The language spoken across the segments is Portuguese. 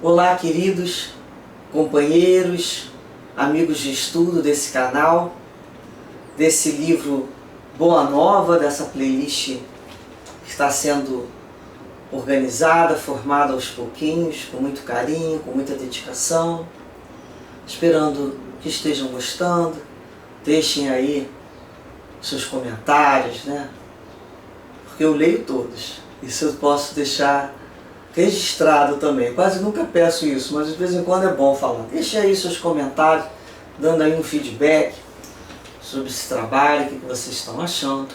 Olá, queridos companheiros, amigos de estudo desse canal, desse livro Boa Nova, dessa playlist que está sendo organizada, formada aos pouquinhos, com muito carinho, com muita dedicação, esperando que estejam gostando. Deixem aí seus comentários, né? Porque eu leio todos, isso eu posso deixar registrado também. Quase nunca peço isso, mas de vez em quando é bom falar. Deixe aí seus comentários, dando aí um feedback sobre esse trabalho, o que vocês estão achando.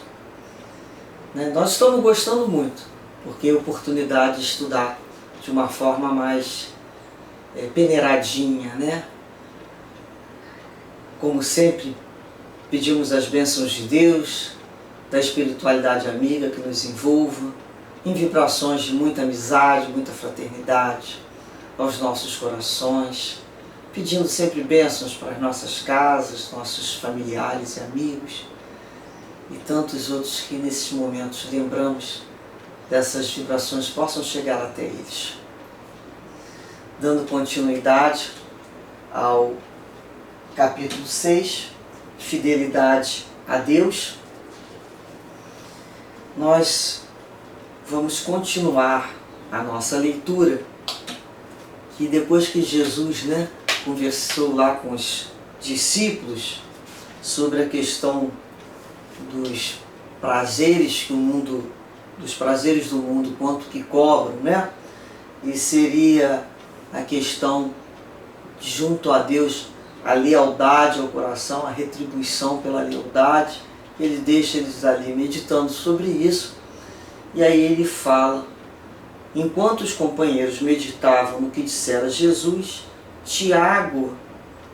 Né? Nós estamos gostando muito, porque é oportunidade de estudar de uma forma mais peneiradinha, né? Como sempre, pedimos as bênçãos de Deus, da espiritualidade amiga que nos envolva, em vibrações de muita amizade, muita fraternidade aos nossos corações, pedindo sempre bênçãos para as nossas casas, nossos familiares e amigos e tantos outros que nesses momentos lembramos dessas vibrações possam chegar até eles. Dando continuidade ao capítulo 6, Fidelidade a Deus, nós vamos continuar a nossa leitura, que depois que Jesus, conversou lá com os discípulos sobre a questão dos prazeres que o mundo, dos prazeres do mundo, quanto que cobram, e seria a questão junto a Deus, a lealdade ao coração, a retribuição pela lealdade. Ele deixa eles ali meditando sobre isso. E aí ele fala: enquanto os companheiros meditavam no que dissera Jesus, Tiago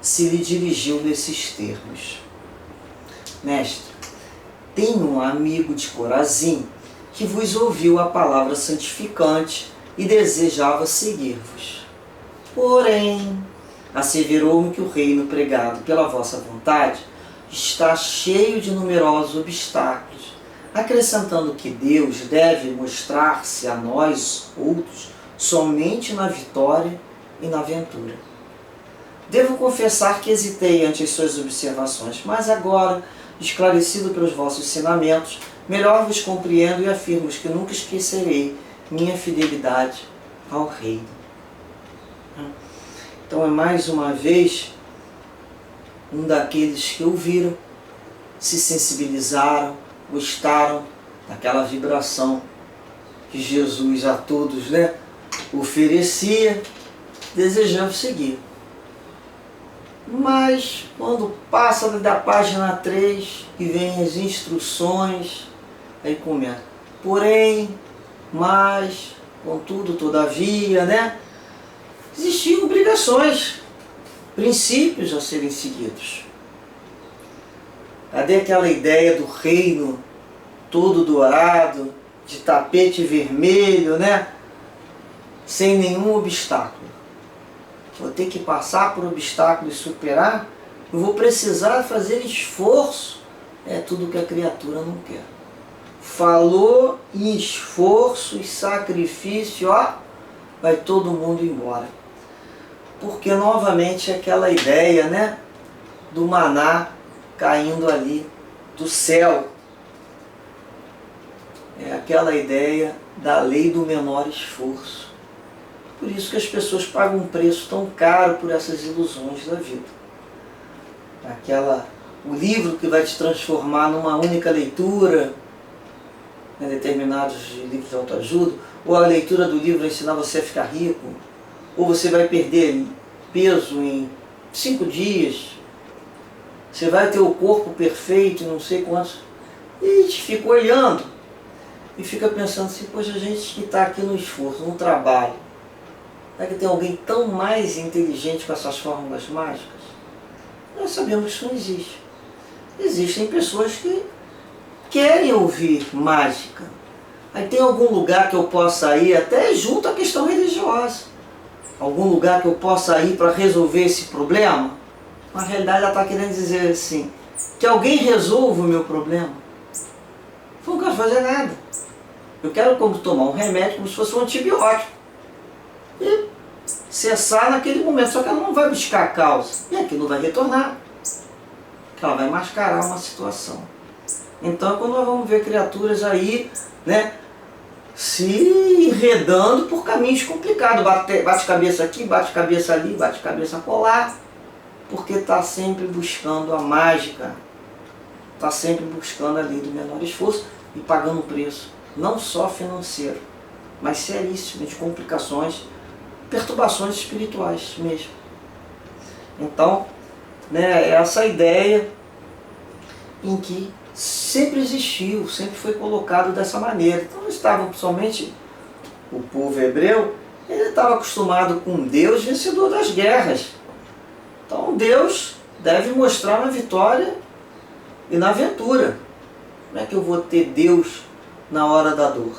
se lhe dirigiu nesses termos: Mestre, tenho um amigo de Corazim que vos ouviu a palavra santificante e desejava seguir-vos. Porém, asseverou-me que o reino pregado pela vossa vontade está cheio de numerosos obstáculos, acrescentando que Deus deve mostrar-se a nós outros somente na vitória e na ventura. Devo confessar que hesitei ante as suas observações, mas agora, esclarecido pelos vossos ensinamentos, melhor vos compreendo e afirmo que nunca esquecerei minha fidelidade ao reino. Então é mais uma vez um daqueles que ouviram, se sensibilizaram, gostaram daquela vibração que Jesus a todos oferecia, desejando seguir. Mas quando passa da página 3, que vem as instruções, aí comenta: porém, mas, contudo, todavia, existiam obrigações, princípios a serem seguidos. Cadê aquela ideia do reino todo dourado, de tapete vermelho, sem nenhum obstáculo? Vou ter que passar por obstáculo e superar? Eu vou precisar fazer esforço? É tudo que a criatura não quer. Falou em esforço e sacrifício, vai todo mundo embora. Porque novamente é aquela ideia, do maná caindo ali do céu. É aquela ideia da lei do menor esforço. Por isso que as pessoas pagam um preço tão caro por essas ilusões da vida. O livro que vai te transformar numa única leitura, determinados livros de autoajuda, ou a leitura do livro vai ensinar você a ficar rico, ou você vai perder peso em 5 dias, você vai ter o corpo perfeito, não sei quantos. E a gente fica olhando e fica pensando assim: poxa, a gente que está aqui no esforço, no trabalho, será que tem alguém tão mais inteligente com essas fórmulas mágicas? Nós sabemos que isso não existe. Existem pessoas que querem ouvir mágica. Aí tem algum lugar que eu possa ir, até junto à questão religiosa, algum lugar que eu possa ir para resolver esse problema? Na realidade ela está querendo dizer assim: que alguém resolva o meu problema. Eu não quero fazer nada. Eu quero tomar um remédio como se fosse um antibiótico. E cessar naquele momento, só que ela não vai buscar a causa, e aquilo vai retornar, ela vai mascarar uma situação. Então, quando nós vamos ver criaturas aí, né, se enredando por caminhos complicados, bate cabeça aqui, bate cabeça ali, bate cabeça colar, porque está sempre buscando a mágica, está sempre buscando ali do menor esforço e pagando um preço, não só financeiro, mas seríssimo, de complicações, perturbações espirituais mesmo. Então, né, essa ideia em que sempre existiu, sempre foi colocado dessa maneira. Então estavam, principalmente o povo hebreu, ele estava acostumado com Deus vencedor das guerras. Então Deus deve mostrar na vitória e na aventura. Como é que eu vou ter Deus na hora da dor?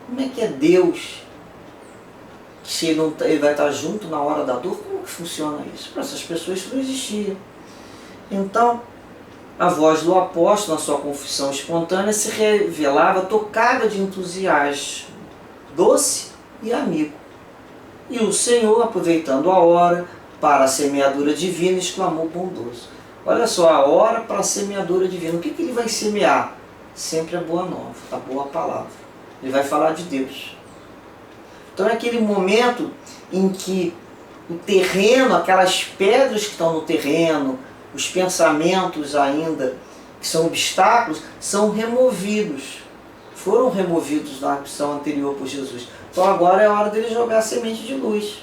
Como é que é Deus? Se ele vai estar junto na hora da dor, como que funciona isso? Para essas pessoas isso não existia. Então, a voz do apóstolo, na sua confissão espontânea, se revelava tocada de entusiasmo, doce e amigo. E o Senhor, aproveitando a hora para a semeadura divina, exclamou bondoso. Olha só, a hora para a semeadura divina. O que ele vai semear? Sempre a boa nova, a boa palavra. Ele vai falar de Deus. Então é aquele momento em que o terreno, aquelas pedras que estão no terreno, os pensamentos ainda, que são obstáculos, são removidos. Foram removidos na opção anterior por Jesus. Então agora é a hora dele jogar a semente de luz.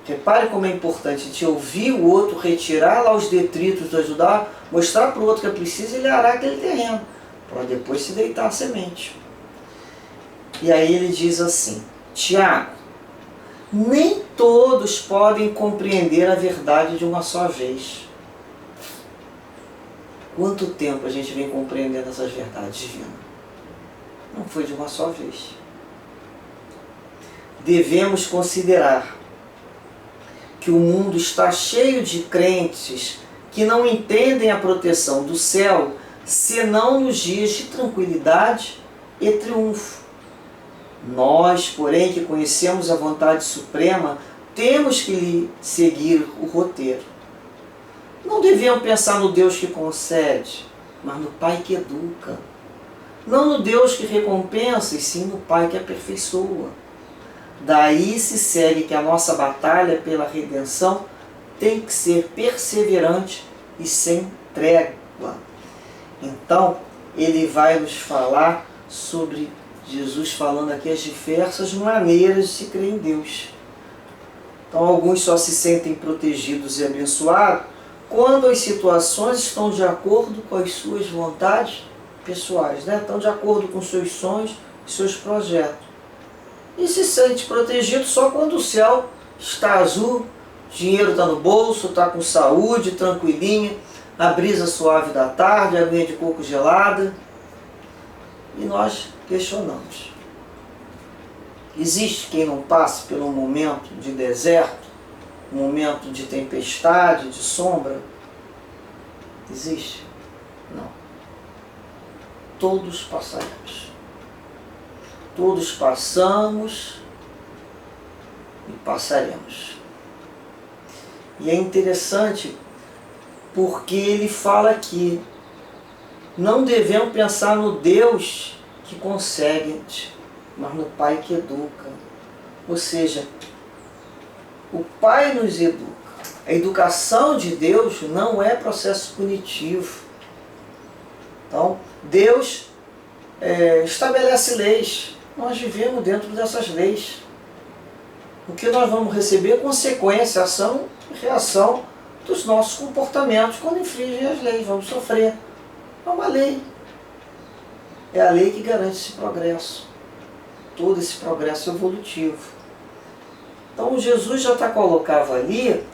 Repare como é importante te ouvir o outro, retirar lá os detritos, ajudar, mostrar para o outro que é preciso, ele arar aquele terreno, para depois se deitar a semente. E aí ele diz assim, Tiago, nem todos podem compreender a verdade de uma só vez. Quanto tempo a gente vem compreendendo essas verdades divinas? Não foi de uma só vez. Devemos considerar que o mundo está cheio de crentes que não entendem a proteção do céu senão nos dias de tranquilidade e triunfo. Nós, porém, que conhecemos a vontade suprema, temos que lhe seguir o roteiro. Não devemos pensar no Deus que concede, mas no Pai que educa. Não no Deus que recompensa, e sim no Pai que aperfeiçoa. Daí se segue que a nossa batalha pela redenção tem que ser perseverante e sem trégua. Então, ele vai nos falar sobre Jesus falando aqui as diversas maneiras de se crer em Deus. Então, alguns só se sentem protegidos e abençoados quando as situações estão de acordo com as suas vontades pessoais, né? Estão de acordo com seus sonhos e seus projetos. E se sente protegido só quando o céu está azul, dinheiro está no bolso, está com saúde, tranquilinha, a brisa suave da tarde, a aguinha de coco gelada. E nós questionamos. Existe quem não passe por um momento de deserto, um momento de tempestade, de sombra? Existe? Não. Todos passaremos. Todos passamos e passaremos. E é interessante porque ele fala aqui, não devemos pensar no Deus que consegue, mas no Pai que educa. Ou seja, o Pai nos educa. A educação de Deus não é processo punitivo. Então, Deus estabelece leis. Nós vivemos dentro dessas leis. O que nós vamos receber é consequência, ação e reação dos nossos comportamentos quando infringem as leis. Vamos sofrer. É uma lei. É a lei que garante esse progresso. Todo esse progresso evolutivo. Então Jesus já colocava ali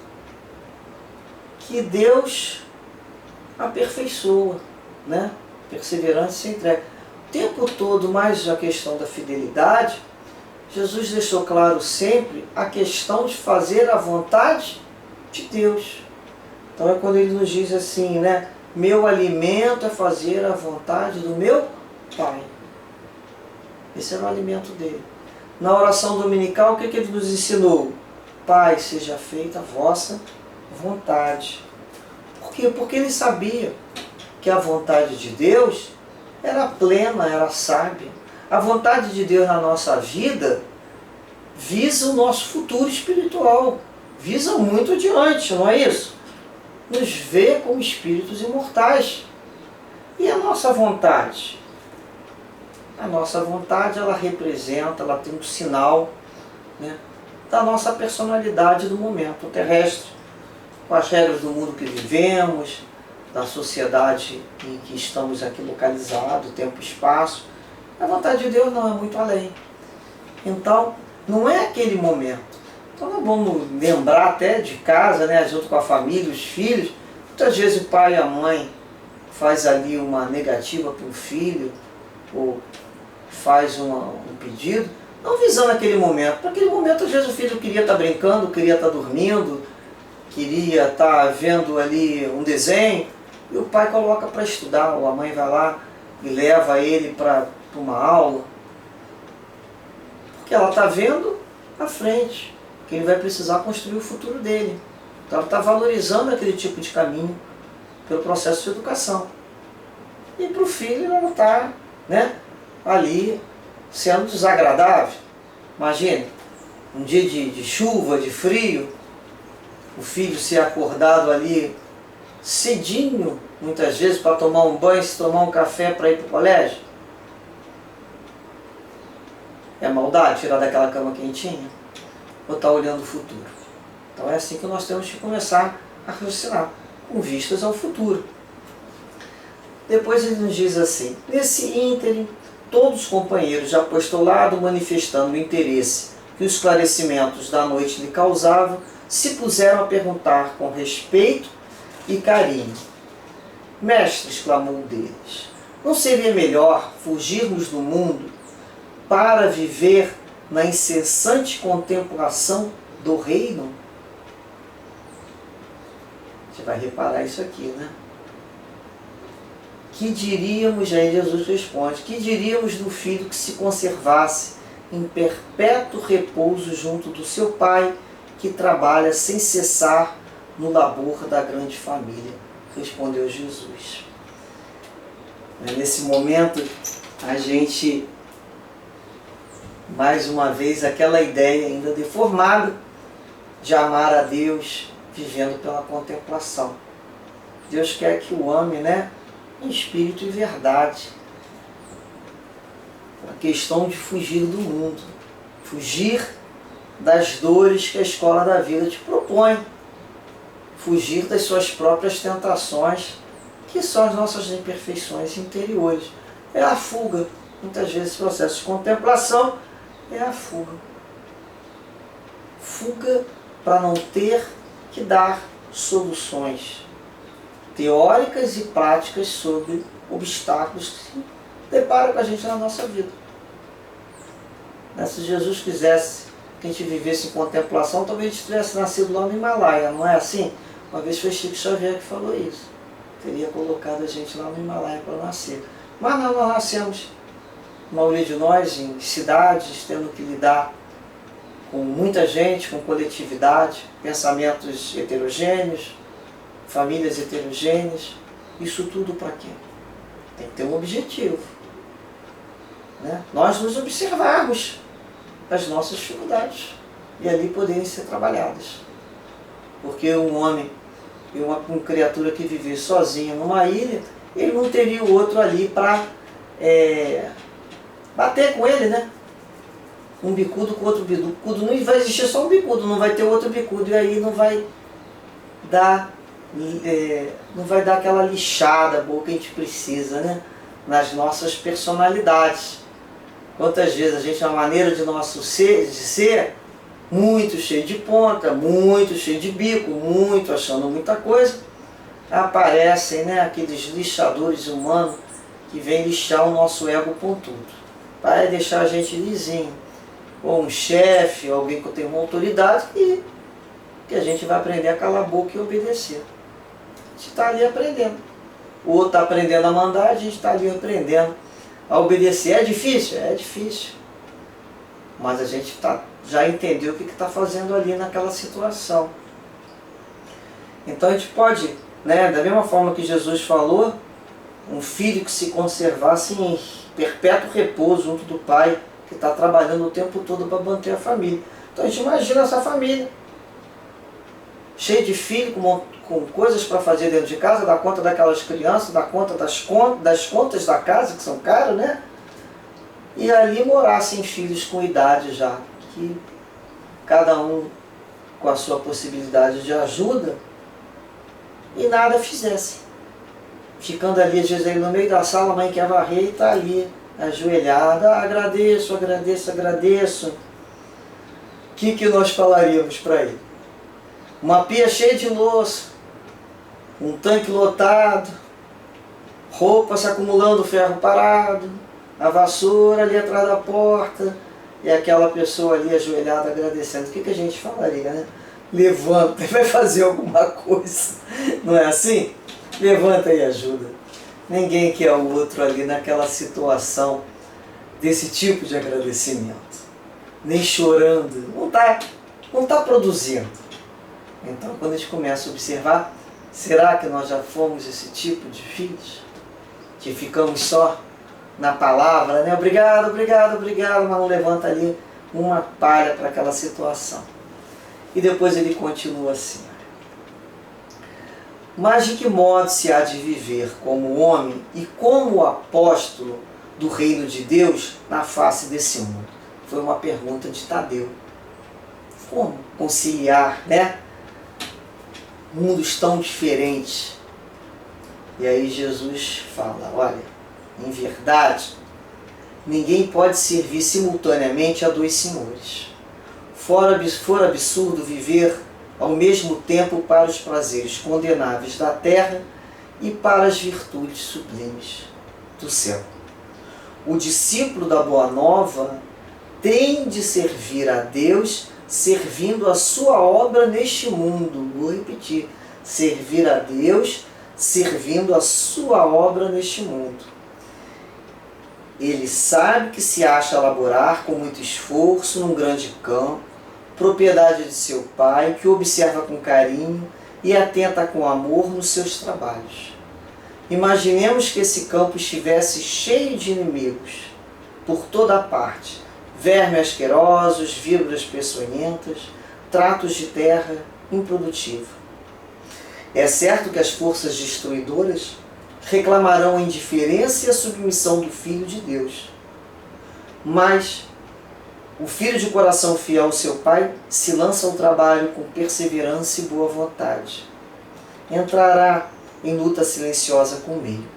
que Deus aperfeiçoa, né? Perseverante sem entrega. O tempo todo, mais a questão da fidelidade, Jesus deixou claro sempre a questão de fazer a vontade de Deus. Então é quando ele nos diz assim, né? Meu alimento é fazer a vontade do meu Pai. Esse era o alimento dele. Na oração dominical, o que ele nos ensinou? Pai, seja feita a vossa vontade. Por quê? Porque ele sabia que a vontade de Deus era plena, era sábia. A vontade de Deus na nossa vida visa o nosso futuro espiritual, visa muito adiante, não é isso? Nos vê como espíritos imortais. E a nossa vontade? A nossa vontade, ela representa, ela tem um sinal, né, da nossa personalidade do momento terrestre, com as regras do mundo que vivemos, da sociedade em que estamos aqui localizados, tempo e espaço. A vontade de Deus não é muito além. Então, não é aquele momento. Então, nós vamos lembrar até de casa, né, junto com a família, os filhos. Muitas vezes o pai e a mãe faz ali uma negativa para o filho, ou faz um pedido, não visando aquele momento. Naquele momento, às vezes, o filho queria estar brincando, queria estar dormindo, queria estar vendo ali um desenho, e o pai coloca para estudar, ou a mãe vai lá e leva ele para uma aula, porque ela está vendo à frente, que ele vai precisar construir o futuro dele. Então ela está valorizando aquele tipo de caminho pelo processo de educação. E para o filho ela está, né, ali sendo desagradável. Imagine, um dia de chuva, de frio, o filho ser acordado ali cedinho, muitas vezes, para tomar um banho, se tomar um café para ir para o colégio. É maldade tirar daquela cama quentinha? Ou está olhando o futuro? Então é assim que nós temos que começar a raciocinar, com vistas ao futuro. Depois ele nos diz assim: nesse ínterim, todos os companheiros de apostolado, manifestando o interesse que os esclarecimentos da noite lhe causavam, se puseram a perguntar com respeito e carinho. Mestre, exclamou um deles, não seria melhor fugirmos do mundo para viver na incessante contemplação do reino? Você vai reparar isso aqui, né? Que diríamos, aí Jesus responde, que diríamos do filho que se conservasse em perpétuo repouso junto do seu pai, que trabalha sem cessar no labor da grande família? Respondeu Jesus. Nesse momento, a gente, mais uma vez, aquela ideia ainda deformada de amar a Deus vivendo pela contemplação. Deus quer que o ame, né, em espírito e verdade. A questão de fugir do mundo, fugir das dores que a escola da vida te propõe, fugir das suas próprias tentações, que são as nossas imperfeições interiores. É a fuga. Muitas vezes esse processo de contemplação é a fuga. Fuga para não ter que dar soluções teóricas e práticas sobre obstáculos que se deparam com a gente na nossa vida. Se Jesus quisesse que a gente vivesse em contemplação, talvez a gente tivesse nascido lá no Himalaia, não é assim? Uma vez foi Chico Xavier que falou isso. Teria colocado a gente lá no Himalaia para nascer. Mas não, nós nascemos, a maioria de nós, em cidades, tendo que lidar com muita gente, com coletividade, pensamentos heterogêneos, famílias heterogêneas. Isso tudo para quê? Tem que ter um objetivo, né? Nós nos observarmos as nossas dificuldades e ali poderem ser trabalhadas. Porque um homem e uma criatura que viver sozinho numa ilha, ele não teria o outro ali para bater com ele, né? Um bicudo com outro bicudo, não vai existir só um bicudo, não vai ter outro bicudo, e aí não vai dar aquela lixada boa que a gente precisa, né, nas nossas personalidades. Quantas vezes a gente, a maneira de nosso ser, muito cheio de ponta, muito cheio de bico, muito achando muita coisa, aparecem, né, aqueles lixadores humanos que vêm lixar o nosso ego com tudo, para deixar a gente lisinho. Ou um chefe, alguém que tem uma autoridade, e que a gente vai aprender a calar a boca e obedecer. A gente está ali aprendendo. O outro está aprendendo a mandar, a gente está ali aprendendo a obedecer. É difícil? É difícil. mas a gente já entendeu o que está fazendo ali naquela situação. Então a gente pode, né, da mesma forma que Jesus falou, um filho que se conservasse em perpétuo repouso junto do pai, que está trabalhando o tempo todo para manter a família. Então a gente imagina essa família, cheia de filhos, com coisas para fazer dentro de casa, dá conta daquelas crianças, dá conta das contas da casa, que são caras, né? E ali morassem filhos com idade já, que cada um com a sua possibilidade de ajuda, e nada fizesse. Ficando ali, às vezes, no meio da sala, a mãe quer varrer e está ali, ajoelhada, agradeço, agradeço, agradeço. O que nós falaríamos para ele? Uma pia cheia de louça, um tanque lotado, roupas acumulando ferro parado, a vassoura ali atrás da porta, e aquela pessoa ali ajoelhada agradecendo. O que a gente falaria, né? Levanta e vai fazer alguma coisa. Não é assim? Levanta e ajuda. Ninguém quer o outro ali naquela situação desse tipo de agradecimento. Nem chorando. Não tá produzindo. Então, quando a gente começa a observar, será que nós já fomos esse tipo de filhos? Que ficamos só na palavra, né? Obrigado, obrigado, obrigado, mas não levanta ali uma palha para aquela situação. E depois ele continua assim. Mas de que modo se há de viver como homem e como apóstolo do reino de Deus na face desse mundo? Foi uma pergunta de Tadeu. Como conciliar, né? Mundos tão diferentes. E aí Jesus fala, olha, em verdade, ninguém pode servir simultaneamente a dois senhores. For absurdo viver ao mesmo tempo para os prazeres condenáveis da terra e para as virtudes sublimes do céu. O discípulo da Boa Nova tem de servir a Deus servindo a sua obra neste mundo. Vou repetir, servir a Deus servindo a sua obra neste mundo. Ele sabe que se acha a laborar com muito esforço num grande campo, propriedade de seu pai, que observa com carinho e atenta com amor nos seus trabalhos. Imaginemos que esse campo estivesse cheio de inimigos, por toda a parte, vermes asquerosos, víboras peçonhentas, tratos de terra improdutivo. É certo que as forças destruidoras reclamarão a indiferença e a submissão do Filho de Deus. Mas o filho de coração fiel ao seu pai se lança ao trabalho com perseverança e boa vontade. Entrará em luta silenciosa com o meio.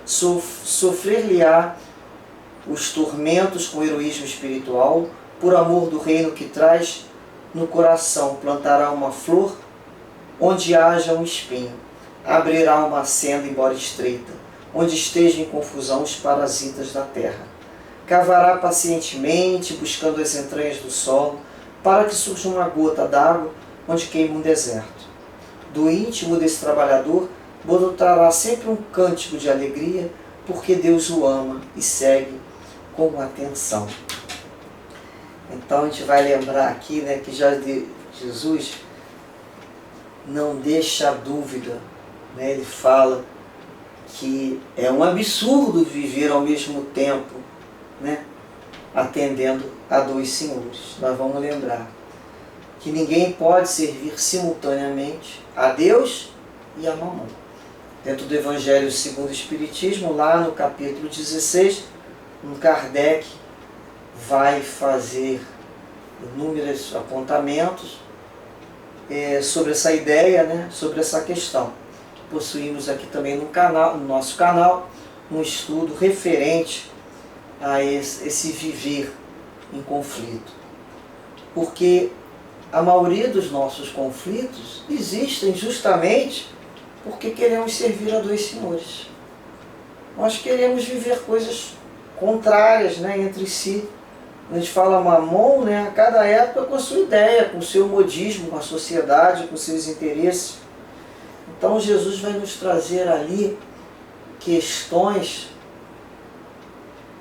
Sofrer-lhe-á os tormentos com heroísmo espiritual, por amor do reino que traz no coração. Plantará uma flor onde haja um espinho. Abrirá uma senda, embora estreita, onde estejam em confusão os parasitas da terra. Cavará pacientemente, buscando as entranhas do solo, para que surja uma gota d'água onde queima um deserto. Do íntimo desse trabalhador brotará sempre um cântico de alegria, porque Deus o ama e segue com atenção. Então a gente vai lembrar aqui, né, que Jesus não deixa dúvida, né? Ele fala que é um absurdo viver ao mesmo tempo, né, atendendo a dois senhores. Nós vamos lembrar que ninguém pode servir simultaneamente a Deus e a Mamon. Dentro do Evangelho segundo o Espiritismo, lá no capítulo 16, Kardec vai fazer inúmeros apontamentos sobre essa ideia, né, sobre essa questão. Possuímos aqui também no nosso canal um estudo referente a esse viver em conflito. Porque a maioria dos nossos conflitos existem justamente porque queremos servir a dois senhores. Nós queremos viver coisas contrárias, né, entre si. A gente fala Mamon, né, a cada época com a sua ideia, com o seu modismo, com a sociedade, com seus interesses. Então Jesus vai nos trazer ali questões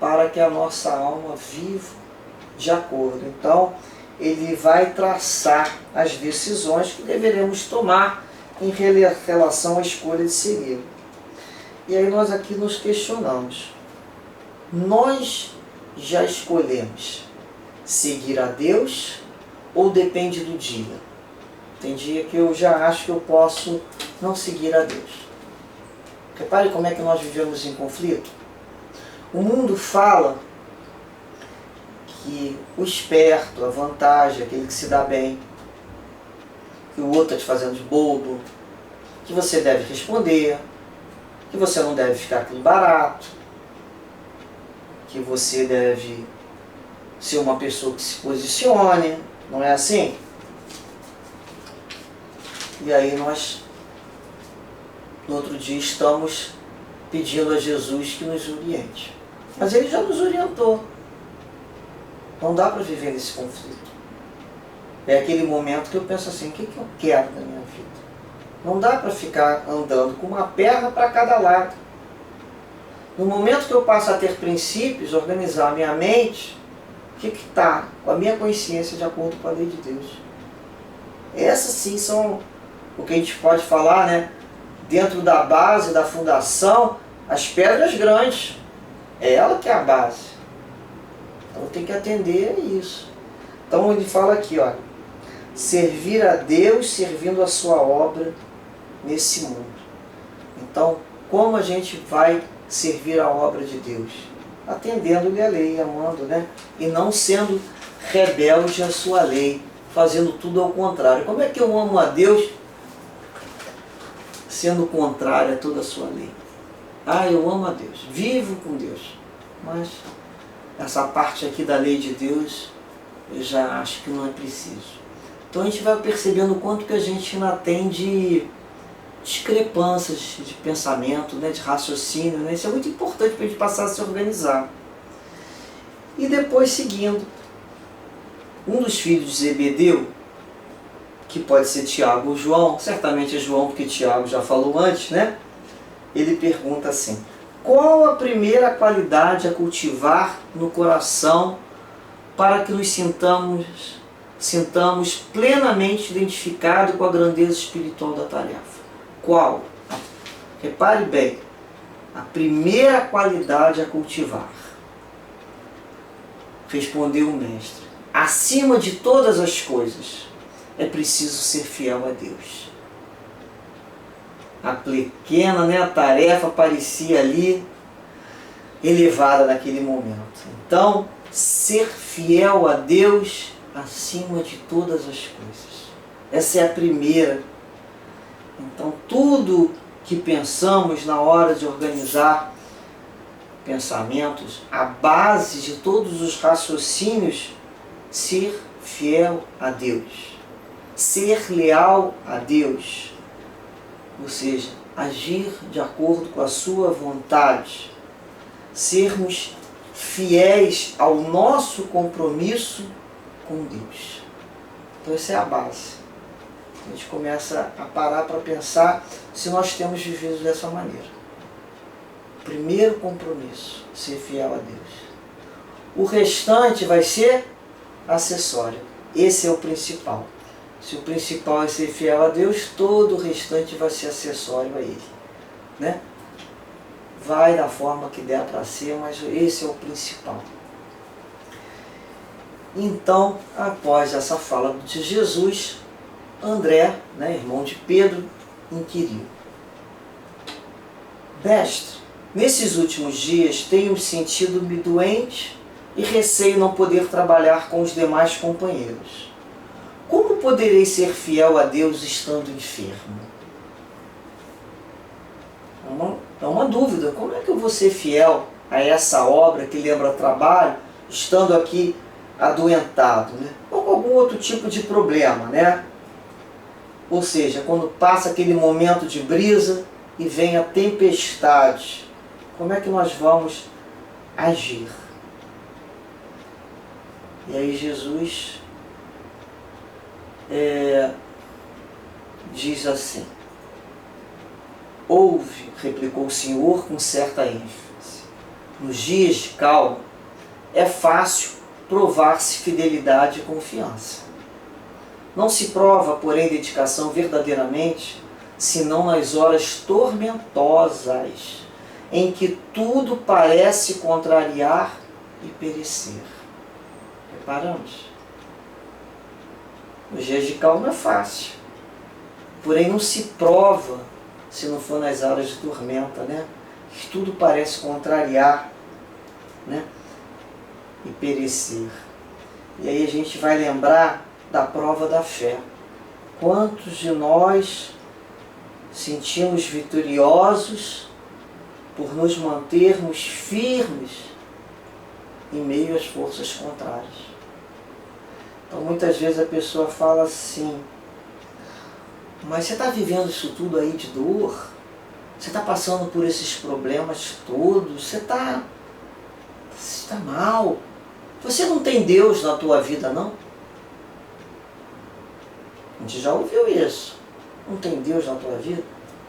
para que a nossa alma viva de acordo. Então, ele vai traçar as decisões que deveremos tomar em relação à escolha de segui-lo. E aí nós aqui nos questionamos. Nós já escolhemos seguir a Deus ou depende do dia? Tem dia que eu já acho que eu posso não seguir a Deus. Repare como é que nós vivemos em conflito. O mundo fala que o esperto, a vantagem, aquele que se dá bem, que o outro está te fazendo de bobo, que você deve responder, que você não deve ficar aquilo barato, que você deve ser uma pessoa que se posicione, não é assim? E aí nós, no outro dia, estamos pedindo a Jesus que nos oriente. Mas ele já nos orientou. Não dá para viver nesse conflito. É aquele momento que eu penso assim, o que eu quero da minha vida? Não dá para ficar andando com uma perna para cada lado. No momento que eu passo a ter princípios, organizar a minha mente, o que está com a minha consciência de acordo com a lei de Deus? Essas sim são o que a gente pode falar, né? Dentro da base, da fundação, as pedras grandes. É ela que é a base. Então tem que atender a isso. Então ele fala aqui, ó, servir a Deus servindo a sua obra nesse mundo. Então, como a gente vai servir a obra de Deus? Atendendo-lhe a lei, amando, né? E não sendo rebelde à sua lei, fazendo tudo ao contrário. Como é que eu amo a Deus sendo contrário a toda a sua lei? Ah, eu amo a Deus, vivo com Deus, mas essa parte aqui da lei de Deus eu já acho que não é preciso. Então a gente vai percebendo o quanto que a gente ainda tem de discrepâncias de pensamento, né, de raciocínio, né? Isso é muito importante para a gente passar a se organizar. E depois, seguindo, um dos filhos de Zebedeu, que pode ser Tiago ou João, certamente é João, porque Tiago já falou antes, né? Ele pergunta assim: qual a primeira qualidade a cultivar no coração para que nos sintamos plenamente identificados com a grandeza espiritual da tarefa? Qual? Repare bem, a primeira qualidade a cultivar. Respondeu o mestre: acima de todas as coisas, é preciso ser fiel a Deus. A pequena, né, a tarefa parecia ali elevada naquele momento. Então, ser fiel a Deus acima de todas as coisas. Essa é a primeira. Então, tudo que pensamos na hora de organizar pensamentos, a base de todos os raciocínios, ser fiel a Deus, ser leal a Deus, ou seja, agir de acordo com a sua vontade, sermos fiéis ao nosso compromisso com Deus. Então essa é a base. A gente começa a parar para pensar se nós temos vivido dessa maneira. Primeiro compromisso, ser fiel a Deus. O restante vai ser acessório. Esse é o principal. Se o principal é ser fiel a Deus, todo o restante vai ser acessório a Ele, né? Vai da forma que der para ser, mas esse é o principal. Então, após essa fala de Jesus, André, né, irmão de Pedro, inquiriu: mestre, nesses últimos dias tenho sentido-me doente e receio não poder trabalhar com os demais companheiros. Como poderei ser fiel a Deus estando enfermo? É uma dúvida. Como é que eu vou ser fiel a essa obra que lembra trabalho, estando aqui adoentado, né? Ou com algum outro tipo de problema, né? Ou seja, quando passa aquele momento de brisa e vem a tempestade, como é que nós vamos agir? E aí Jesus diz assim: ouve, replicou o Senhor com certa ênfase, nos dias de calma é fácil provar-se fidelidade e confiança. Não se prova, porém, dedicação verdadeiramente, senão nas horas tormentosas, em que tudo parece contrariar e perecer. Reparamos? Os dias de calma é fácil, porém não se prova se não for nas horas de tormenta, né? Que tudo parece contrariar, né? E perecer. E aí a gente vai lembrar da prova da fé. Quantos de nós sentimos vitoriosos por nos mantermos firmes em meio às forças contrárias? Então muitas vezes a pessoa fala assim: mas você está vivendo isso tudo aí de dor? Você está passando por esses problemas todos? Você está mal? Você não tem Deus na tua vida, não? A gente já ouviu isso. Não tem Deus na tua vida?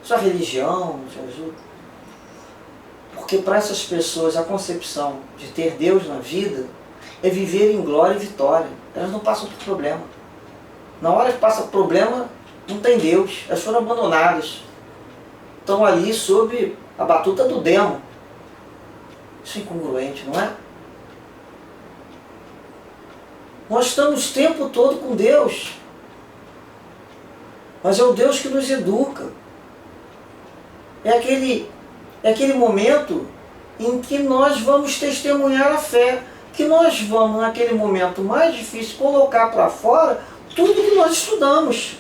Sua religião não te ajuda? Porque para essas pessoas a concepção de ter Deus na vida é viver em glória e vitória. Elas não passam por problema. Na hora que passa por problema, não tem Deus. Elas foram abandonadas. Estão ali sob a batuta do demo. Isso é incongruente, não é? Nós estamos o tempo todo com Deus. Mas é o Deus que nos educa. É aquele momento em que nós vamos testemunhar a fé. Que nós vamos, naquele momento mais difícil, colocar para fora tudo que nós estudamos.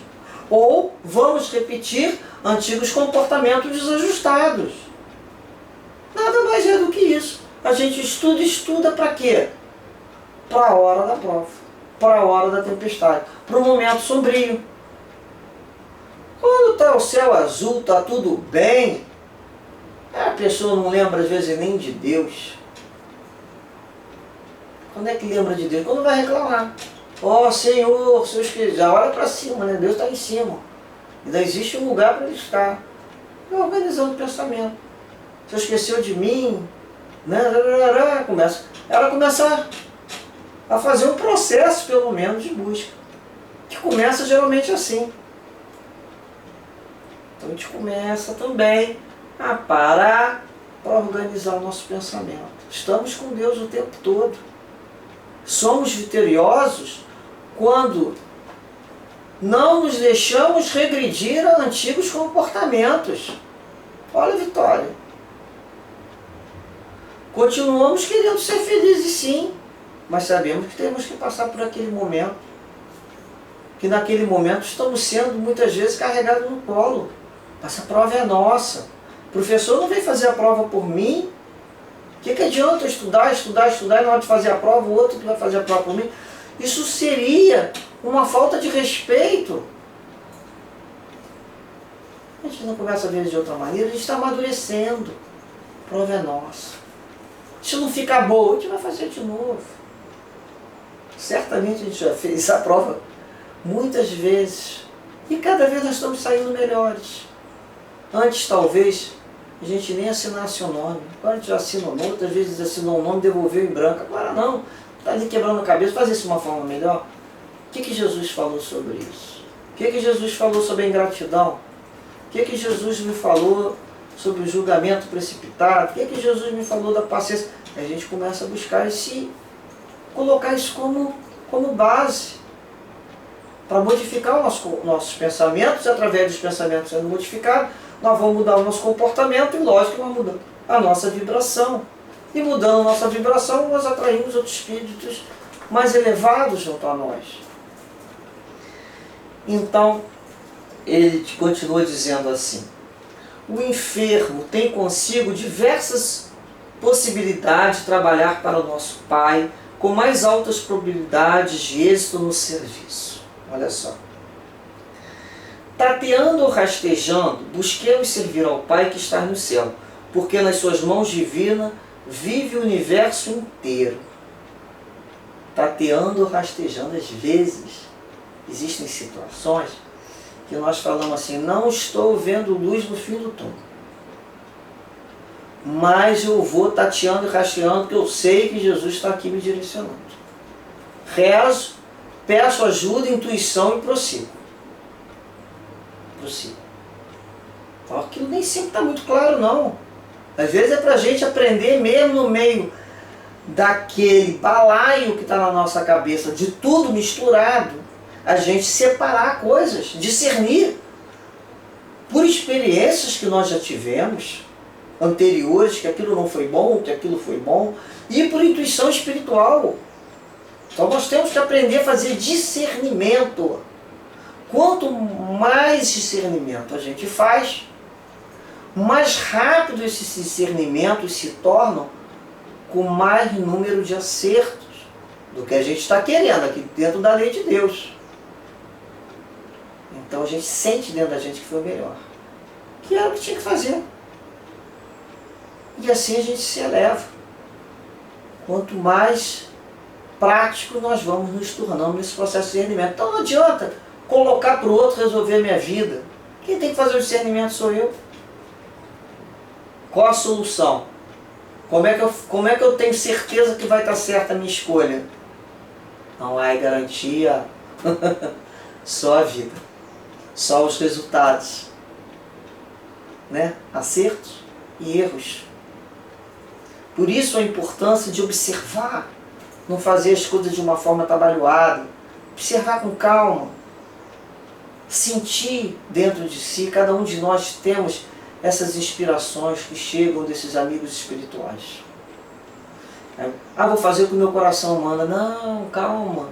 Ou vamos repetir antigos comportamentos desajustados. Nada mais é do que isso. A gente estuda para quê? Para a hora da prova, para a hora da tempestade, para o momento sombrio. Quando está o céu azul, está tudo bem, a pessoa não lembra às vezes nem de Deus. Quando é que lembra de Deus? Quando vai reclamar. Ó Senhor, já olha para cima, né? Deus está em cima. Ainda existe um lugar para ele estar. É organizando o pensamento. Você esqueceu de mim, né? Ela começa a fazer um processo, pelo menos, de busca. Que começa geralmente assim. Então a gente começa também a parar para organizar o nosso pensamento. Estamos com Deus o tempo todo. Somos vitoriosos quando não nos deixamos regredir a antigos comportamentos. Olha a vitória. Continuamos querendo ser felizes, sim, mas sabemos que temos que passar por aquele momento. Que naquele momento estamos sendo muitas vezes carregados no colo. Essa prova é nossa. O professor não vem fazer a prova por mim. O que adianta estudar e na hora de fazer a prova, o outro que vai fazer a prova por mim? Isso seria uma falta de respeito. A gente não começa a ver de outra maneira, a gente está amadurecendo. A prova é nossa. Se não ficar boa, a gente vai fazer de novo. Certamente a gente já fez a prova muitas vezes. E cada vez nós estamos saindo melhores. Antes, talvez, a gente nem assinasse o nome. Agora a gente já assina o nome, outras vezes assinou o nome, devolveu em branco. Agora não, está ali quebrando a cabeça, fazer isso de uma forma melhor. O que Jesus falou sobre isso? O que Jesus falou sobre a ingratidão? O que Jesus me falou sobre o julgamento precipitado? O que Jesus me falou da paciência? A gente começa a buscar colocar isso como base para modificar nossos pensamentos, e através dos pensamentos sendo modificados, nós vamos mudar o nosso comportamento e, lógico, nós mudamos a nossa vibração. E mudando a nossa vibração, nós atraímos outros espíritos mais elevados junto a nós. Então, ele continua dizendo assim: o enfermo tem consigo diversas possibilidades de trabalhar para o nosso Pai com mais altas probabilidades de êxito no serviço. Olha só. Tateando ou rastejando, busquemos servir ao Pai que está no céu, porque nas suas mãos divinas vive o universo inteiro. Tateando ou rastejando, às vezes, existem situações que nós falamos assim: não estou vendo luz no fim do túnel, mas eu vou tateando e rasteando, porque eu sei que Jesus está aqui me direcionando. rezo, peço ajuda, intuição e prossigo. Então aquilo nem sempre está muito claro, não. Às vezes é para a gente aprender mesmo no meio daquele balaio que está na nossa cabeça, de tudo misturado, a gente separar coisas, discernir por experiências que nós já tivemos, anteriores, que aquilo não foi bom, que aquilo foi bom, e por intuição espiritual. Então nós temos que aprender a fazer discernimento. Quanto mais discernimento a gente faz, mais rápido esses discernimentos se tornam, com mais número de acertos do que a gente está querendo aqui dentro da lei de Deus. Então a gente sente dentro da gente que foi o melhor, que era o que tinha que fazer. E assim a gente se eleva. Quanto mais prático nós vamos nos tornando nesse processo de discernimento. Então não adianta colocar para o outro resolver a minha vida. Quem tem que fazer o discernimento sou eu. Qual a solução? Como é que eu tenho certeza que vai estar certa a minha escolha? Não há garantia. Só a vida. Só os resultados. Né? Acertos e erros. Por isso a importância de observar. Não fazer as coisas de uma forma atabalhoada. Observar com calma. Sentir dentro de si. Cada um de nós temos essas inspirações que chegam desses amigos espirituais. Vou fazer o que o meu coração manda. Não, calma.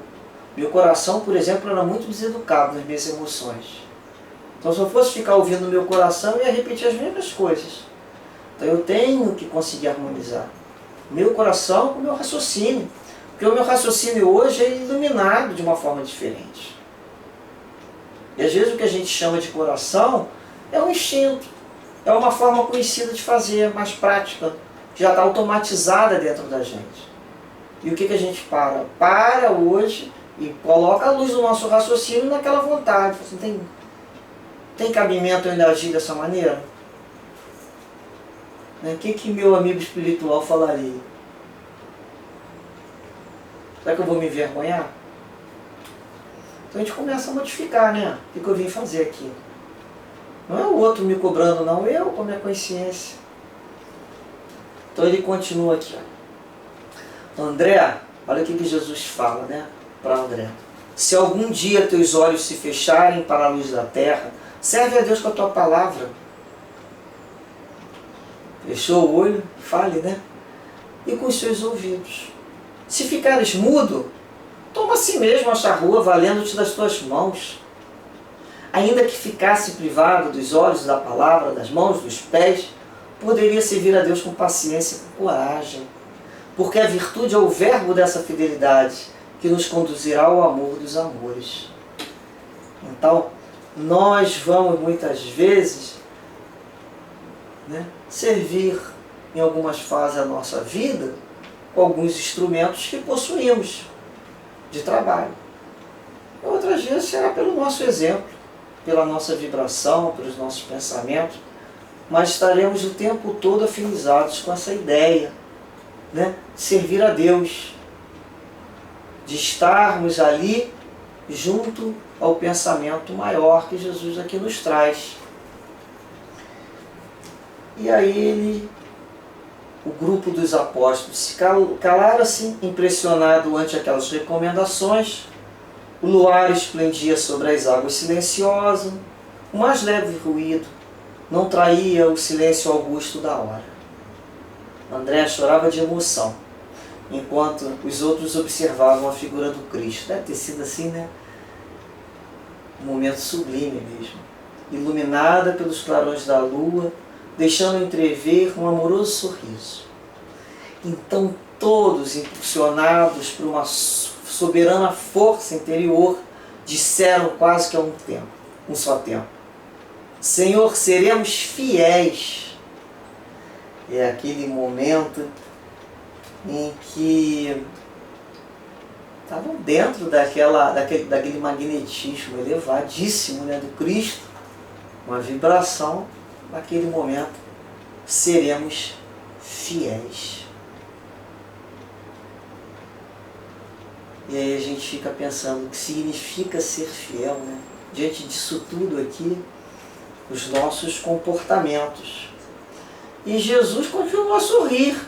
Meu coração, por exemplo, era muito deseducado nas minhas emoções. Então se eu fosse ficar ouvindo o meu coração, eu ia repetir as mesmas coisas. Então eu tenho que conseguir harmonizar meu coração com o meu raciocínio. Porque o meu raciocínio hoje é iluminado de uma forma diferente. E às vezes o que a gente chama de coração é um instinto. É uma forma conhecida de fazer, mais prática, que já está automatizada dentro da gente. E o que a gente para? Para hoje e coloca a luz do nosso raciocínio naquela vontade. Assim, tem cabimento eu ainda agir dessa maneira? O que meu amigo espiritual falaria? Será que eu vou me envergonhar? Então a gente começa a modificar, né? O que eu vim fazer aqui? Não é o outro me cobrando, não. Eu com a minha consciência. Então ele continua aqui. Ó. André, olha o que Jesus fala, né? Para André. Se algum dia teus olhos se fecharem para a luz da terra, serve a Deus com a tua palavra. Fechou o olho, fale, né? E com os seus ouvidos. Se ficares mudo, toma a si mesmo a charrua, valendo-te das tuas mãos. Ainda que ficasse privado dos olhos, da palavra, das mãos, dos pés, poderia servir a Deus com paciência e com coragem. Porque a virtude é o verbo dessa fidelidade que nos conduzirá ao amor dos amores. Então, nós vamos muitas vezes, né, servir em algumas fases da nossa vida com alguns instrumentos que possuímos de trabalho. Outras vezes será pelo nosso exemplo, pela nossa vibração, pelos nossos pensamentos, mas estaremos o tempo todo afinizados com essa ideia, né, de servir a Deus, de estarmos ali junto ao pensamento maior que Jesus aqui nos traz. E aí o grupo dos apóstolos se calaram-se, impressionado ante aquelas recomendações. O luar esplendia sobre as águas silenciosas, o mais leve ruído não traía o silêncio augusto da hora. André chorava de emoção, enquanto os outros observavam a figura do Cristo. Deve ter sido assim, né? Um momento sublime mesmo, iluminada pelos clarões da lua, deixando entrever um amoroso sorriso. Então todos, impulsionados por uma soberana força interior, disseram quase que a um só tempo: Senhor, seremos fiéis. É aquele momento em que estavam dentro daquele magnetismo elevadíssimo, né, do Cristo, uma vibração. Naquele momento seremos fiéis. E aí a gente fica pensando o que significa ser fiel, né? Diante disso tudo aqui, os nossos comportamentos. E Jesus continuou a sorrir,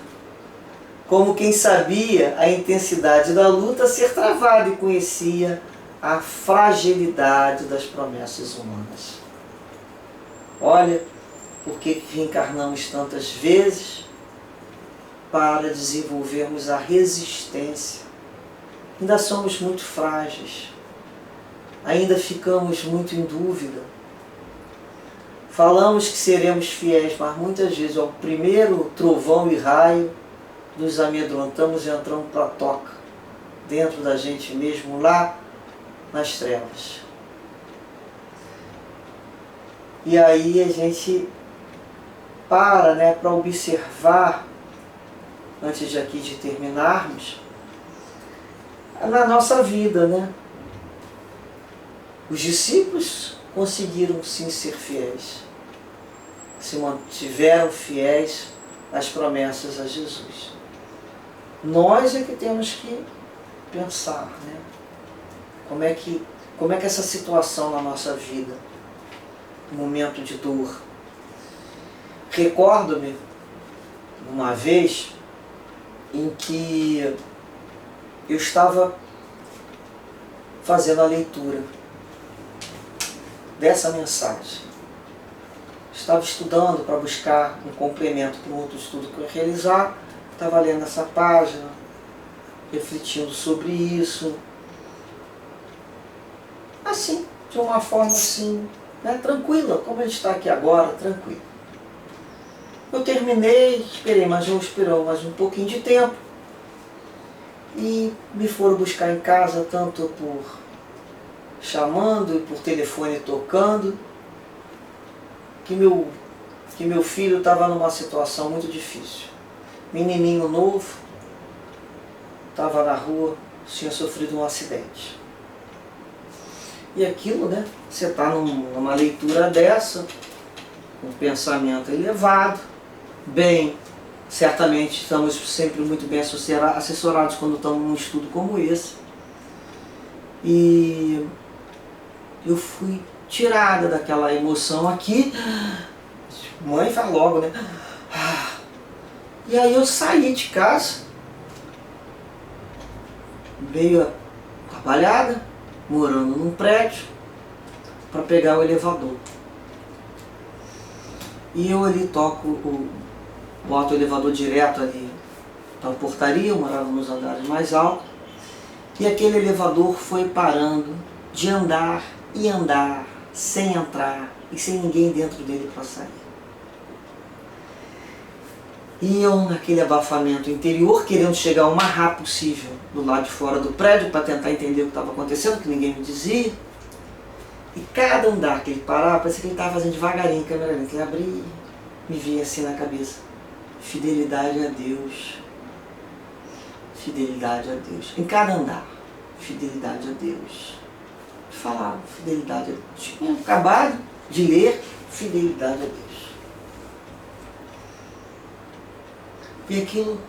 como quem sabia a intensidade da luta ser travada e conhecia a fragilidade das promessas humanas. Olha, por que reencarnamos tantas vezes? Para desenvolvermos a resistência. Ainda somos muito frágeis, ainda ficamos muito em dúvida. Falamos que seremos fiéis, mas muitas vezes ao primeiro trovão e raio nos amedrontamos e entramos para a toca, dentro da gente mesmo, lá nas trevas. E aí a gente para observar, antes de terminarmos, na nossa vida, né? Os discípulos conseguiram sim ser fiéis, se mantiveram fiéis às promessas a Jesus. Nós é que temos que pensar, né? Como é que essa situação na nossa vida, um momento de dor. Recordo-me uma vez em que eu estava fazendo a leitura dessa mensagem. Estava estudando para buscar um complemento para um outro estudo que eu ia realizar. Estava lendo essa página, refletindo sobre isso. Assim, de uma forma assim, né, tranquila, como a gente está aqui agora, tranquilo. Eu terminei, esperei mais um pouquinho de tempo. E me foram buscar em casa, tanto por chamando e por telefone tocando, que meu filho estava numa situação muito difícil. Menininho novo, estava na rua, tinha sofrido um acidente. E aquilo, né? Você está numa leitura dessa, um pensamento elevado, bem, certamente estamos sempre muito bem assessorados quando estamos num estudo como esse. E eu fui tirada daquela emoção aqui. Mãe, fala logo, né? E aí eu saí de casa, meio atrapalhada, morando num prédio, para pegar o elevador. E eu ali boto o elevador direto ali para a portaria, eu morava nos andares mais altos, e aquele elevador foi parando de andar e andar, sem entrar e sem ninguém dentro dele para sair. E eu naquele abafamento interior, querendo chegar o mais rápido possível do lado de fora do prédio para tentar entender o que estava acontecendo, que ninguém me dizia. E cada andar que ele parava, parecia que ele estava fazendo devagarinho, câmera lenta. Ele abria, me vinha assim na cabeça: fidelidade a Deus. Fidelidade a Deus. Em cada andar, fidelidade a Deus. Falava fidelidade a Deus. Tinha acabado de ler fidelidade a Deus. E aquilo,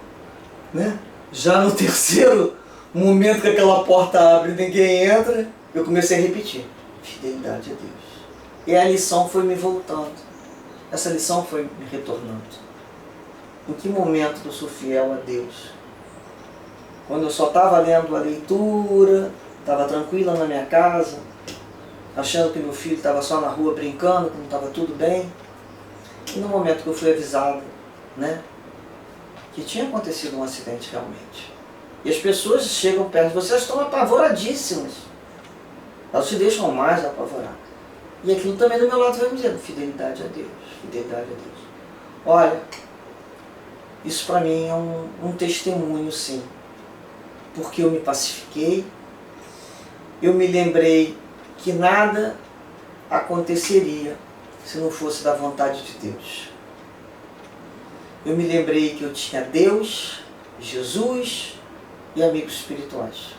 né? Já no terceiro momento que aquela porta abre e ninguém entra, eu comecei a repetir: fidelidade a Deus. E a lição foi me voltando. Essa lição foi me retornando. Em que momento eu sou fiel a Deus? Quando eu só estava lendo a leitura, estava tranquila na minha casa, achando que meu filho estava só na rua brincando, que não estava tudo bem. E no momento que eu fui avisado, né, que tinha acontecido um acidente realmente. E as pessoas chegam perto de você, elas estão apavoradíssimas. Elas te deixam mais apavoradas. E aquilo também do meu lado vai me dizendo: fidelidade a Deus, fidelidade a Deus. Olha, isso para mim é um testemunho, sim. Porque eu me pacifiquei, eu me lembrei que nada aconteceria se não fosse da vontade de Deus. Eu me lembrei que eu tinha Deus, Jesus e amigos espirituais.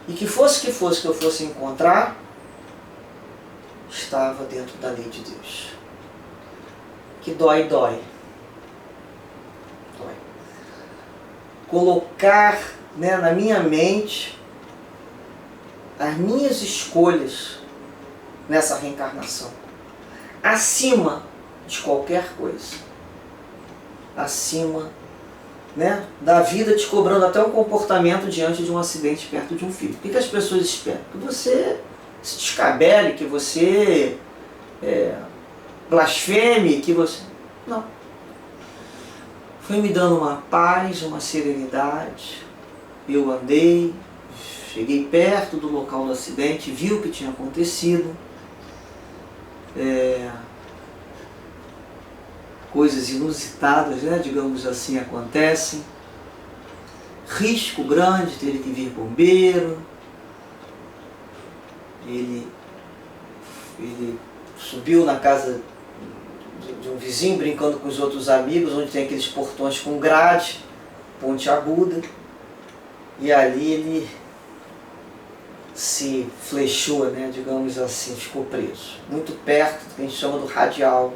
E que fosse que eu fosse encontrar, estava dentro da lei de Deus. Que dói, dói. Dói. Colocar né, na minha mente as minhas escolhas nessa reencarnação, acima de qualquer coisa, acima, né, da vida te cobrando até um comportamento diante de um acidente perto de um filho. O que as pessoas esperam? Que você se descabele, que você blasfeme, que você... Não. Foi me dando uma paz, uma serenidade. Eu andei, cheguei perto do local do acidente, vi o que tinha acontecido. Coisas inusitadas, né, digamos assim, acontecem. Risco grande, teve que vir bombeiro. Ele subiu na casa de um vizinho, brincando com os outros amigos, onde tem aqueles portões com grade, ponte aguda. E ali ele se flechou, né, digamos assim, ficou preso. Muito perto do que a gente chama do radial.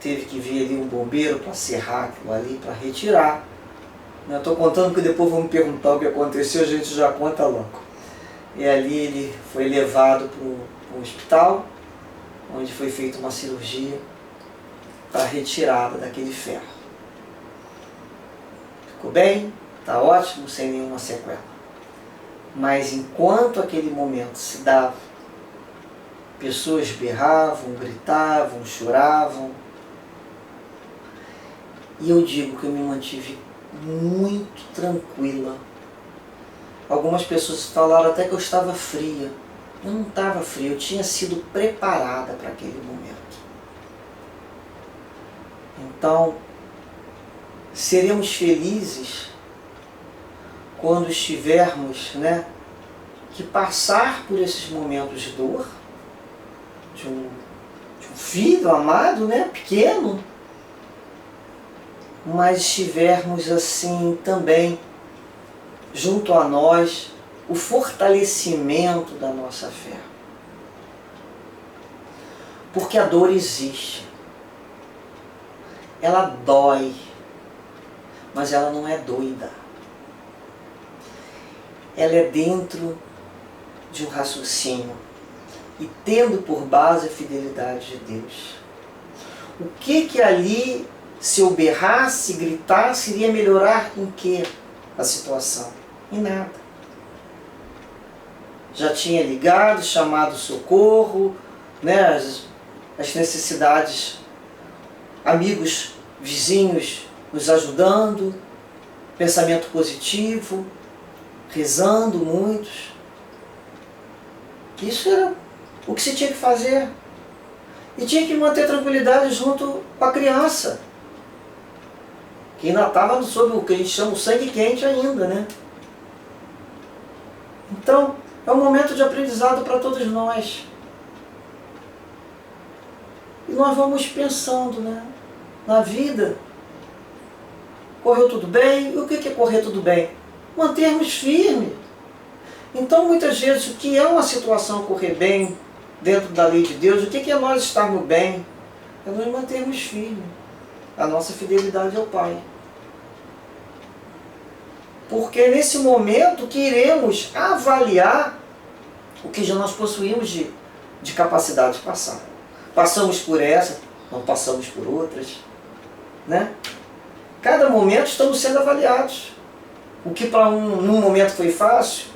Teve que vir ali um bombeiro para serrar aquilo ali, para retirar. Eu estou contando porque depois vão me perguntar o que aconteceu, a gente já conta logo. E ali ele foi levado para o hospital, onde foi feita uma cirurgia para retirada daquele ferro. Ficou bem, está ótimo, sem nenhuma sequela. Mas enquanto aquele momento se dava, pessoas berravam, gritavam, choravam. E eu digo que eu me mantive muito tranquila. Algumas pessoas falaram até que eu estava fria. Eu não estava fria, eu tinha sido preparada para aquele momento. Então, seremos felizes quando estivermos, né, que passar por esses momentos de dor, de um filho amado, né, pequeno, mas estivermos assim também junto a nós o fortalecimento da nossa fé. Porque a dor existe. Ela dói, mas ela não é doida. Ela é dentro de um raciocínio e tendo por base a fidelidade de Deus. O que ali, se eu berrasse, gritasse, iria melhorar em quê a situação? Em nada. Já tinha ligado, chamado socorro, né, as necessidades, amigos, vizinhos nos ajudando, pensamento positivo, rezando muitos. Isso era o que se tinha que fazer. E tinha que manter tranquilidade junto com a criança, que ainda estava sob o que a gente chama de sangue quente ainda, né? Então, é um momento de aprendizado para todos nós. E nós vamos pensando, né, na vida. Correu tudo bem? E o que é correr tudo bem? Mantermos firme. Então, muitas vezes, o que é uma situação correr bem dentro da lei de Deus, o que é nós estarmos bem? É nós mantermos firme a nossa fidelidade ao Pai. Porque é nesse momento que iremos avaliar o que já nós possuímos de capacidade de passar. Passamos por essa, não passamos por outras, né? Cada momento estamos sendo avaliados. O que para num momento foi fácil,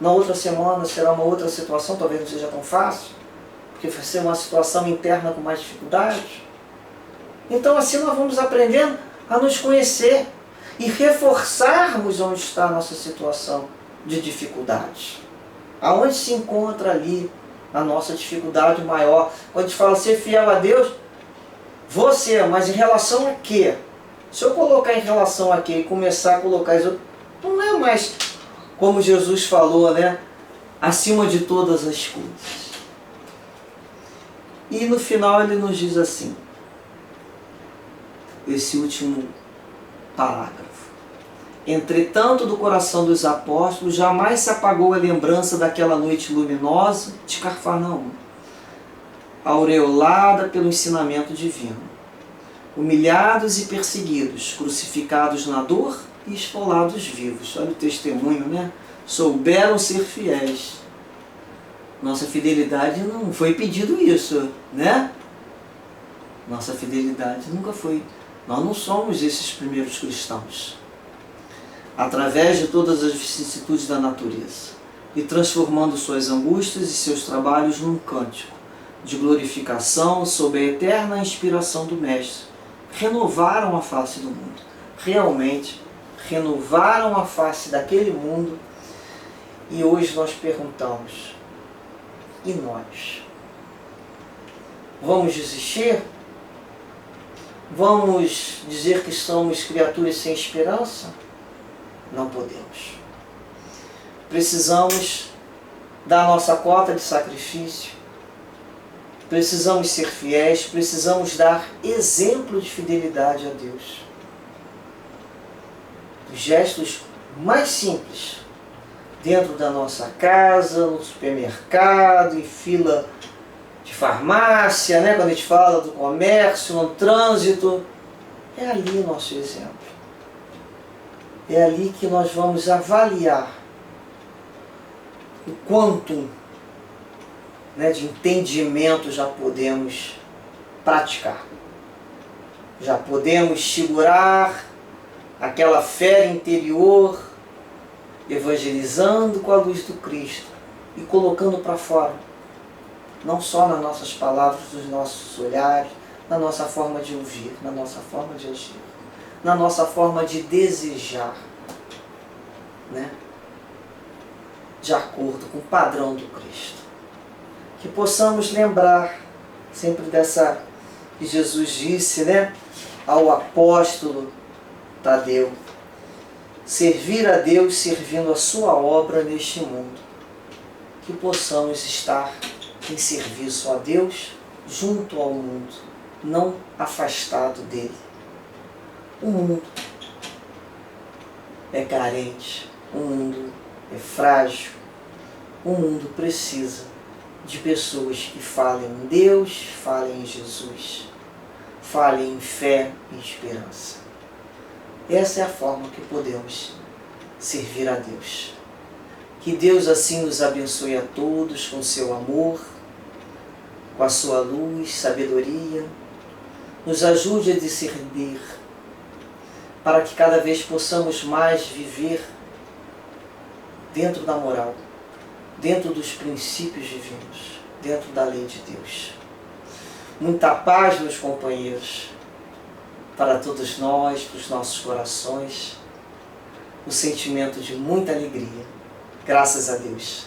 na outra semana será uma outra situação, talvez não seja tão fácil, porque vai ser uma situação interna com mais dificuldade. Então assim nós vamos aprendendo a nos conhecer e reforçarmos onde está a nossa situação de dificuldade. Aonde se encontra ali a nossa dificuldade maior. Quando a gente fala ser fiel a Deus, você, mas em relação a quê? Se eu colocar em relação a quê e começar a colocar isso, não é mais como Jesus falou, né? Acima de todas as coisas. E no final ele nos diz assim, esse último parágrafo. Entretanto, do coração dos apóstolos jamais se apagou a lembrança daquela noite luminosa de Cafarnaum, aureolada pelo ensinamento divino. Humilhados e perseguidos, crucificados na dor e esfolados vivos. Olha o testemunho, né? Souberam ser fiéis. Nossa fidelidade não foi pedido isso, né? Nossa fidelidade nunca foi. Nós não somos esses primeiros cristãos. Através de todas as vicissitudes da natureza e transformando suas angústias e seus trabalhos num cântico de glorificação sob a eterna inspiração do Mestre, renovaram a face do mundo. Realmente, renovaram a face daquele mundo. E hoje nós perguntamos, e nós? Vamos desistir? Vamos dizer que somos criaturas sem esperança? Não podemos. Precisamos dar nossa cota de sacrifício, precisamos ser fiéis, precisamos dar exemplo de fidelidade a Deus. Os gestos mais simples, dentro da nossa casa, no supermercado, em fila de farmácia, né? Quando a gente fala do comércio, no trânsito, é ali o nosso exemplo. É ali que nós vamos avaliar o quanto, né, de entendimento já podemos praticar. Já podemos segurar aquela fé interior, evangelizando com a luz do Cristo e colocando para fora, não só nas nossas palavras, nos nossos olhares, na nossa forma de ouvir, na nossa forma de agir, na nossa forma de desejar, né? De acordo com o padrão do Cristo. Que possamos lembrar sempre dessa que Jesus disse, né, ao apóstolo Tadeu: servir a Deus servindo a sua obra neste mundo. Que possamos estar em serviço a Deus junto ao mundo, não afastado dele. O mundo é carente, o mundo é frágil, o mundo precisa de pessoas que falem em Deus, falem em Jesus, falem em fé e esperança. Essa é a forma que podemos servir a Deus. Que Deus assim nos abençoe a todos com seu amor, com a sua luz, sabedoria, nos ajude a discernir, para que cada vez possamos mais viver dentro da moral, dentro dos princípios divinos, dentro da lei de Deus. Muita paz, meus companheiros, para todos nós, para os nossos corações, o sentimento de muita alegria. Graças a Deus.